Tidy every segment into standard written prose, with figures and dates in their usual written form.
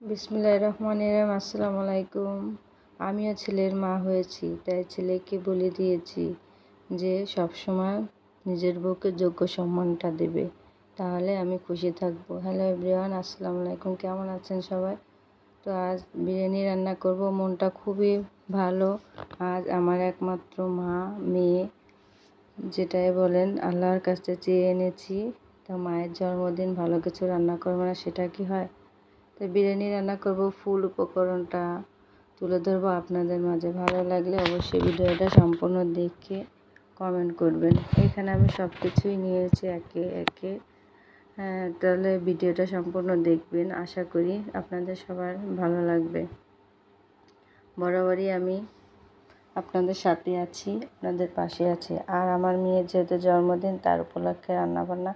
বিসমিল্লাহির রহমানির রহিম। আসসালামু আলাইকুম। আমিও ছেলের মা হয়েছি, তাই ছেলেকে বলে দিয়েছি যে সবসময় নিজের বউকে যোগ্য সম্মানটা দেবে, তাহলে আমি খুশি থাকবো। হ্যালো এভরিওয়ান, আসসালামু আলাইকুম। কেমন আছেন সবাই? তো আজ বিরিয়ানি রান্না করব। মনটা খুবই ভালো। আজ আমার একমাত্র মা মেয়ে যেটাই বলেন আল্লাহর কাছে চেয়ে এনেছি। তো মায়ের জন্মদিন, ভালো কিছু রান্না করবো না সেটা কি হয়? তো বিরিয়ানি রান্না করব। ফুল উপকরণটা তুলে ধরবো আপনাদের মাঝে। ভালো লাগলে অবশ্যই ভিডিওটা সম্পূর্ণ দেখে কমেন্ট করবেন। এখানে আমি সব কিছুই নিয়েছি একে একে। তাহলে ভিডিওটা সম্পূর্ণ দেখবেন, আশা করি আপনাদের সবার ভালো লাগবে। বরাবরই আমি আপনাদের সাথে আছি, আপনাদের পাশে আছি। আর আমার মেয়ের যেহেতু জন্মদিন, তার উপলক্ষে রান্নাবান্না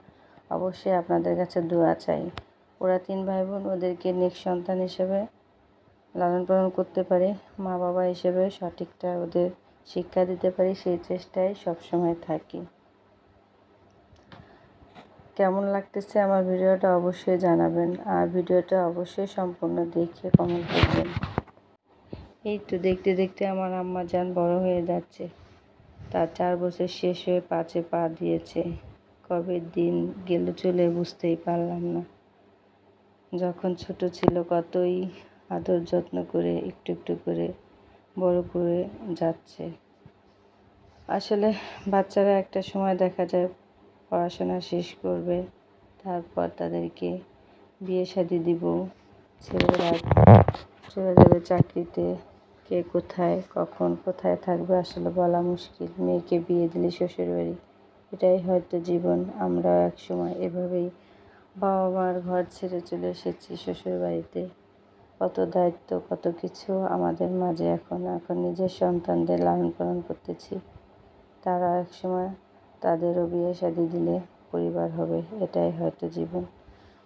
অবশ্যই আপনাদের কাছে দোয়া চাই। ওরা 3 ভাই বোন, ওদেরকে নেক্সট সন্তান হিসেবে লালন পালন করতে পারি, মা বাবা হিসেবে সঠিকটা ওদের শিক্ষা দিতে পারি, সেই চেষ্টায় সবসময় থাকি। কেমন লাগতেছে আমার ভিডিওটা অবশ্যই জানাবেন, আর ভিডিওটা অবশ্যই সম্পূর্ণ দেখে কমেন্ট করবেন। এই তো দেখতে দেখতে আমার আম্মা জান বড় হয়ে যাচ্ছে। তার 4 বছর শেষ হয়ে 5-এ পা দিয়েছে। কবে দিন গেল চলে বুঝতেই পারলাম না। যখন ছোট ছিল কতই আদর যত্ন করে একটু একটু করে বড় করে যাচ্ছে। আসলে বাচ্চারা একটা সময় দেখা যায় পড়াশোনা শেষ করবে, তারপর তাদেরকে বিয়ে শাদী দিব। ছেলেরা চলে যাবে চাকরিতে, কে কোথায় কখন কোথায় থাকবে আসলে বলা মুশকিল। মেয়েকে বিয়ে দিলে শ্বশুরবাড়ি, এটাই হয়তো জীবন। আমরাও এক সময় এভাবেই বাবা মার ঘর ছেড়ে চলে এসেছি শ্বশুরবাড়িতে। কত দায়িত্ব, কত কিছু আমাদের মাঝে। এখন নিজের সন্তানদের লালন পালন করতেছি। তারা এক সময় তাদেরও বিয়ে শাদী দিলে পরিবার হবে, এটাই হয়তো জীবন।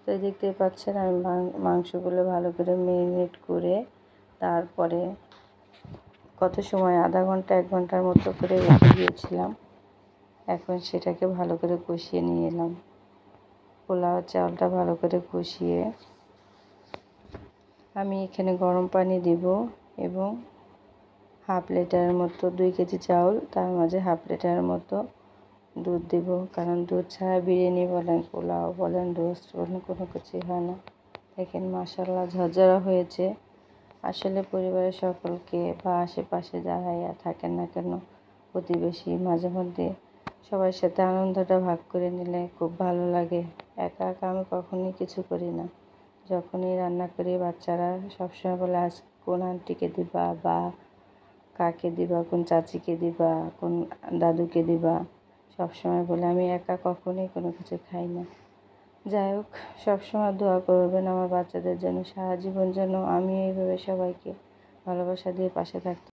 তো দেখতেই পাচ্ছেন আমি মাংসগুলো ভালো করে ম্যারিনেট করে তারপরে কত সময়, আধা ঘন্টা 1 ঘন্টার মতো করে রেখে দিয়েছিলাম। এখন সেটাকে ভালো করে কষিয়ে নিয়ে এলাম। পোলাও চালটা ভালো করে কষিয়ে আমি এখানে গরম পানি দিব এবং হাফ লিটারের মতো, 2 কেজি চাউল, তার মাঝে হাফ লিটারের মতো দুধ দিব। কারণ দুধ ছাড়া বিরিয়ানি বলেন, পোলাও বলেন, রোস্ট বলেন, কোনো কিছুই হয় না। দেখেন মাশাআল্লাহ ঝরঝরা হয়েছে। আসলে পরিবারের সকলকে বা আশেপাশে যারাই থাকেন না কেন, প্রতিবেশী, মাঝে মধ্যে সবার সাথে আনন্দটা ভাগ করে নিলে খুব ভালো লাগে। একা একা আমি কখনোই কিছু করি না। যখনই রান্না করি বাচ্চারা সবসময় বলে আজ কোন আন্টিকে দিবা, বা কাকে দিবা, কোন চাচিকে দিবা, কোন দাদুকে দিবা, সবসময় বলে। আমি একা কখনোই কোনো কিছু খাই না। যাই হোক, সবসময় দোয়া করবেন আমার বাচ্চাদের জন্য, সারা জীবন যেন আমি এইভাবে সবাইকে ভালোবাসা দিয়ে পাশে থাকতে